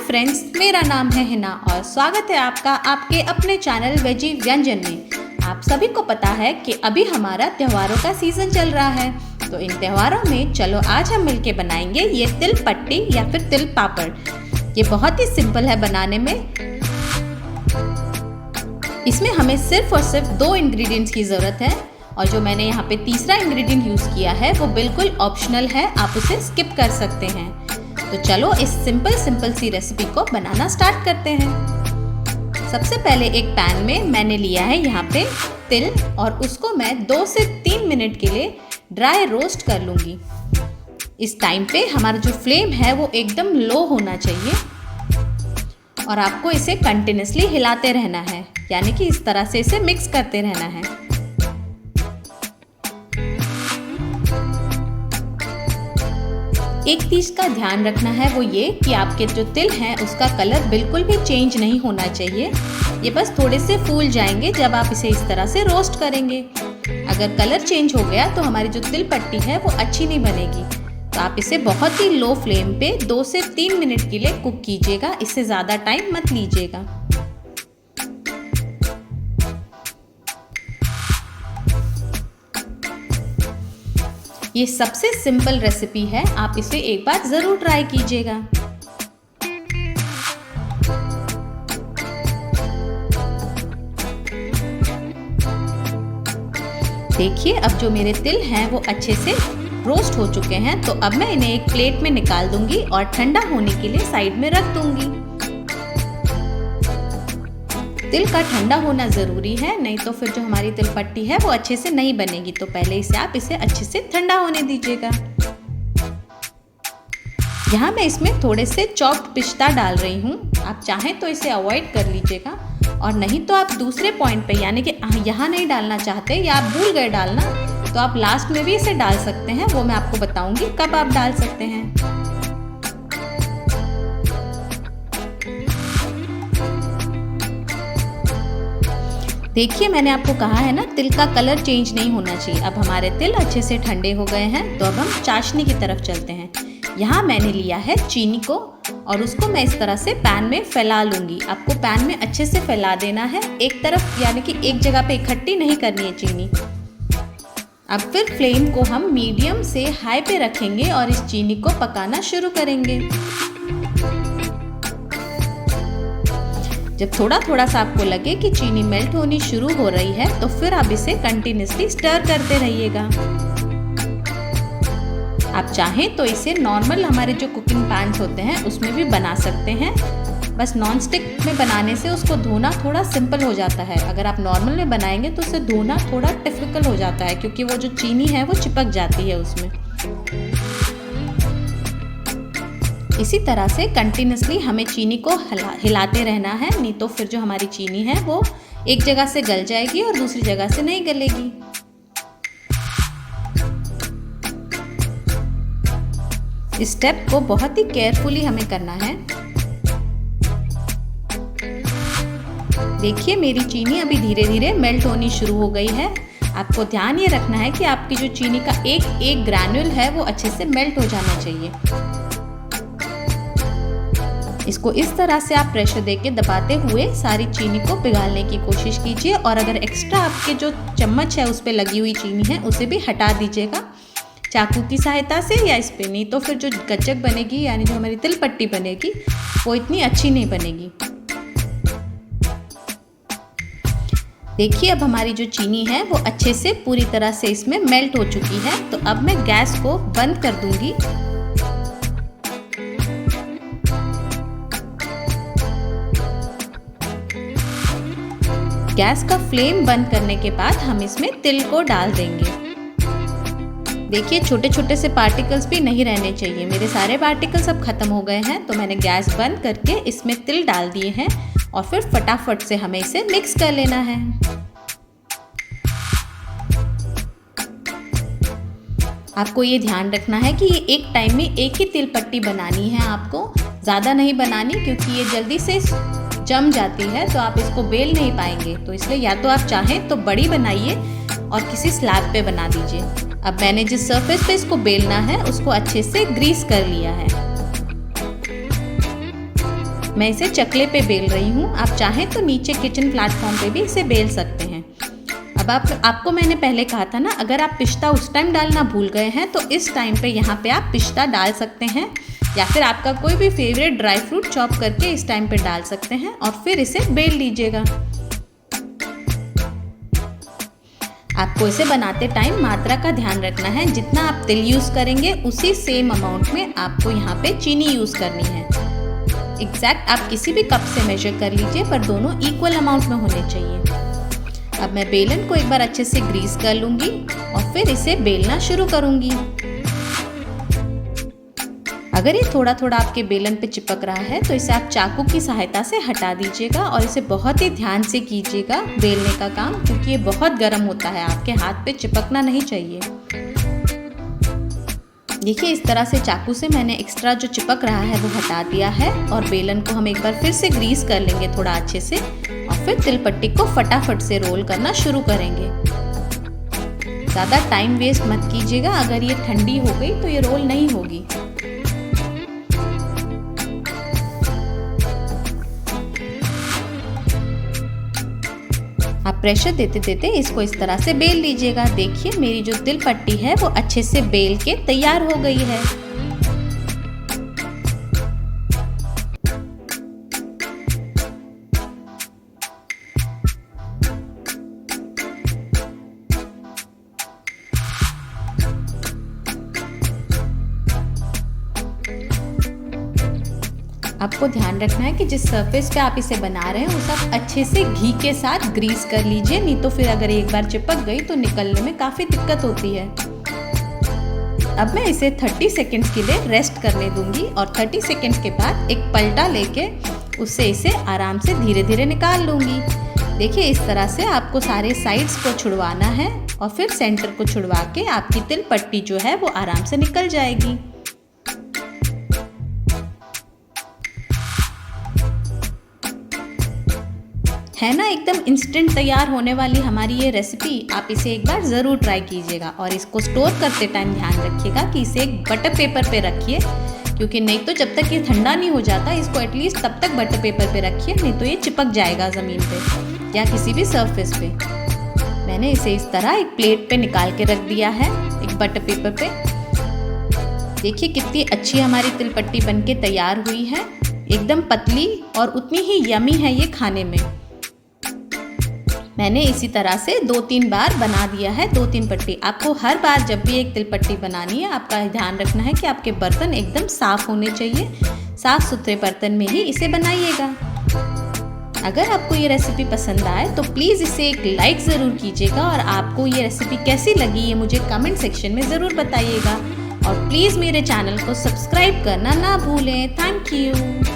Friends, मेरा नाम है हिना और स्वागत है आपका आपके अपने चैनल वेजी व्यंजन में। आप सभी को पता है कि अभी हमारा त्योहारों का सीजन चल रहा है, तो इन त्योहारों में चलो आज हम मिलके बनाएंगे ये तिल पट्टी या फिर तिल पापड़। ये बहुत ही सिंपल है बनाने में। इसमें हमें सिर्फ और सिर्फ 2 इंग्रेडिएंट्स की ज़रूरत है और जो मैंने यहाँ पे तीसरा इंग्रेडिएंट यूज़ किया है वो बिल्कुल ऑप्शनल है, आप उसे स्किप कर सकते हैं। तो चलो इस सिंपल सी रेसिपी को बनाना स्टार्ट करते हैं। सबसे पहले एक पैन में मैंने लिया है यहाँ पे तिल और उसको मैं 2 से 3 मिनट के लिए ड्राई रोस्ट कर लूँगी। इस टाइम पे हमारा जो फ्लेम है वो एकदम लो होना चाहिए और आपको इसे कंटिन्यूसली हिलाते रहना है, यानी कि इस तरह से इसे मिक्स करते रहना है। एक चीज का ध्यान रखना है वो ये कि आपके जो तिल हैं उसका कलर बिल्कुल भी चेंज नहीं होना चाहिए। ये बस थोड़े से फूल जाएंगे जब आप इसे इस तरह से रोस्ट करेंगे। अगर कलर चेंज हो गया तो हमारी जो तिल पट्टी है वो अच्छी नहीं बनेगी। तो आप इसे बहुत ही लो फ्लेम पे 2 से 3 मिनट के लिए कुक कीजिएगा, इससे ज़्यादा टाइम मत लीजिएगा। ये सबसे सिंपल रेसिपी है, आप इसे एक बार ज़रूर ट्राई कीजिएगा। देखिए अब जो मेरे तिल हैं वो अच्छे से रोस्ट हो चुके हैं, तो अब मैं इन्हें एक प्लेट में निकाल दूंगी और ठंडा होने के लिए साइड में रख दूंगी। तिल का ठंडा होना ज़रूरी है, नहीं तो फिर जो हमारी तिल पट्टी है वो अच्छे से नहीं बनेगी। तो पहले आप इसे अच्छे से ठंडा होने दीजिएगा। यहाँ मैं इसमें थोड़े से चॉप्ड पिस्ता डाल रही हूँ। आप चाहें तो इसे अवॉइड कर लीजिएगा और नहीं तो आप दूसरे पॉइंट पे, यानी कि यहाँ नहीं डालना चाहते या आप भूल गए डालना, तो आप लास्ट में भी इसे डाल सकते हैं। वो मैं आपको बताऊँगी कब आप डाल सकते हैं। देखिए मैंने आपको कहा है ना, तिल का कलर चेंज नहीं होना चाहिए। अब हमारे तिल अच्छे से ठंडे हो गए हैं, तो अब हम चाशनी की तरफ चलते हैं। यहाँ मैंने लिया है चीनी को और उसको मैं इस तरह से पैन में फैला लूँगी। आपको पैन में अच्छे से फैला देना है, एक तरफ, यानी कि एक जगह पे इकट्ठी नहीं करनी है चीनी। अब फिर फ्लेम को हम मीडियम से हाई पे रखेंगे और इस चीनी को पकाना शुरू करेंगे। जब थोड़ा थोड़ा सा आपको लगे कि चीनी मेल्ट होनी शुरू हो रही है, तो फिर आप इसे कंटिन्यूसली स्टर करते रहिएगा। आप चाहें तो इसे नॉर्मल हमारे जो कुकिंग पैन्स होते हैं उसमें भी बना सकते हैं। बस नॉन स्टिक में बनाने से उसको धोना थोड़ा सिंपल हो जाता है। अगर आप नॉर्मल में बनाएंगे तो उसे धोना थोड़ा डिफिकल्ट हो जाता है, क्योंकि वो जो चीनी है वो चिपक जाती है उसमें। इसी तरह से कंटिन्यूसली हमें चीनी को हिलाते रहना है, नहीं तो फिर जो हमारी चीनी है वो एक जगह से गल जाएगी और दूसरी जगह से नहीं गलेगी। इस स्टेप को बहुत ही केयरफुली हमें करना है। देखिए मेरी चीनी अभी धीरे धीरे मेल्ट होनी शुरू हो गई है। आपको ध्यान ये रखना है कि आपकी जो चीनी का एक ग्रैन्युल है वो अच्छे से मेल्ट हो जाना चाहिए। इसको इस तरह से आप प्रेशर देके दबाते हुए सारी चीनी को पिघालने की कोशिश कीजिए और अगर एक्स्ट्रा आपके जो चम्मच है उस पे लगी हुई चीनी है उसे भी हटा दीजिएगा चाकू की सहायता से या इस पे, नहीं तो फिर जो गज्जक बनेगी, यानी जो हमारी तिल पट्टी बनेगी, वो इतनी अच्छी नहीं बनेगी। देखिए अब हमारी जो चीनी है वो अच्छे से पूरी तरह से इसमें मेल्ट हो चुकी है, तो अब मैं गैस को बंद कर दूंगी। गैस का फ्लेम बंद करने के बाद हम इसमें तिल को डाल देंगे। देखिए छोटे छोटे से पार्टिकल्स भी नहीं रहने चाहिए। मेरे सारे पार्टिकल्स अब खत्म हो गए हैं, तो मैंने गैस बंद करके इसमें तिल डाल दिए हैं और फिर फटाफट से हमें इसे मिक्स कर लेना है। आपको ये ध्यान रखना है कि ये एक टाइम में एक ही तिल पट्टी बनानी है, आपको ज़्यादा नहीं बनानी, क्योंकि ये जल्दी से जम जाती है तो आप इसको बेल नहीं पाएंगे। तो इसलिए या तो आप चाहें तो बड़ी बनाइए और किसी स्लैब पे बना दीजिए। अब मैंने जिस सरफेस पे इसको बेलना है उसको अच्छे से ग्रीस कर लिया है। मैं इसे चकले पे बेल रही हूँ। आप चाहें तो नीचे किचन प्लेटफॉर्म पे भी इसे बेल सकते हैं। अब आपको मैंने पहले कहा था ना, अगर आप पिस्ता उस टाइम डालना भूल गए हैं तो इस टाइम पे यहाँ पे आप पिस्ता डाल सकते हैं, या फिर आपका कोई भी फेवरेट ड्राई फ्रूट चॉप करके इस टाइम पे डाल सकते हैं और फिर इसे बेल लीजिएगा। आपको इसे बनाते टाइम मात्रा का ध्यान रखना है। जितना आप तिल यूज़ करेंगे उसी सेम अमाउंट में आपको यहाँ पे चीनी यूज़ करनी है। एग्जैक्ट आप किसी भी कप से मेजर कर लीजिए, पर दोनों इक्वल अमाउंट में होने चाहिए। अब मैं बेलन को एक बार अच्छे से ग्रीस कर लूँगी और फिर इसे बेलना शुरू करूँगी। अगर ये थोड़ा थोड़ा आपके बेलन पे चिपक रहा है तो इसे आप चाकू की सहायता से हटा दीजिएगा और इसे बहुत ही ध्यान से कीजिएगा बेलने का काम, क्योंकि ये बहुत गर्म होता है, आपके हाथ पे चिपकना नहीं चाहिए। देखिए इस तरह से चाकू से मैंने एक्स्ट्रा जो चिपक रहा है वो हटा दिया है और बेलन को हम एक बार फिर से ग्रीस कर लेंगे थोड़ा अच्छे से और फिर तिल पट्टी को फटाफट से रोल करना शुरू करेंगे। ज़्यादा टाइम वेस्ट मत कीजिएगा, अगर ये ठंडी हो गई तो ये रोल नहीं होगी। आप प्रेशर देते देते इसको इस तरह से बेल लीजिएगा। देखिए मेरी जो तिल पट्टी है वो अच्छे से बेल के तैयार हो गई है। आपको ध्यान रखना है कि जिस सरफेस पे आप इसे बना रहे हैं उसे आप अच्छे से घी के साथ ग्रीस कर लीजिए, नहीं तो फिर अगर एक बार चिपक गई तो निकलने में काफ़ी दिक्कत होती है। अब मैं इसे 30 सेकंड्स के लिए रेस्ट करने दूंगी और 30 सेकंड्स के बाद एक पलटा लेके उससे इसे आराम से धीरे धीरे निकाल लूँगी। देखिए इस तरह से आपको सारे साइड्स को छुड़वाना है और फिर सेंटर को छुड़वा के आपकी तिल पट्टी जो है वो आराम से निकल जाएगी। है ना एकदम इंस्टेंट तैयार होने वाली हमारी ये रेसिपी। आप इसे एक बार ज़रूर ट्राई कीजिएगा और इसको स्टोर करते टाइम ध्यान रखिएगा कि इसे एक बटर पेपर पे रखिए, क्योंकि नहीं तो जब तक ये ठंडा नहीं हो जाता इसको एटलीस्ट तब तक बटर पेपर पे रखिए, नहीं तो ये चिपक जाएगा ज़मीन पे या किसी भी सरफेस पे। मैंने इसे इस तरह एक प्लेट पे निकाल के रख दिया है एक बटर पेपर पे। देखिए कितनी अच्छी हमारी तिल पट्टी बन के तैयार हुई है, एकदम पतली और उतनी ही यमी है ये खाने में। मैंने इसी तरह से 2-3 बार बना दिया है 2-3 पट्टी। आपको हर बार जब भी एक तिल पट्टी बनानी है आपका ध्यान रखना है कि आपके बर्तन एकदम साफ़ होने चाहिए। साफ़ सुथरे बर्तन में ही इसे बनाइएगा। अगर आपको ये रेसिपी पसंद आए तो प्लीज़ इसे एक लाइक ज़रूर कीजिएगा और आपको ये रेसिपी कैसी लगी ये मुझे कमेंट सेक्शन में ज़रूर बताइएगा। और प्लीज़ मेरे चैनल को सब्सक्राइब करना ना भूलें। Thank you.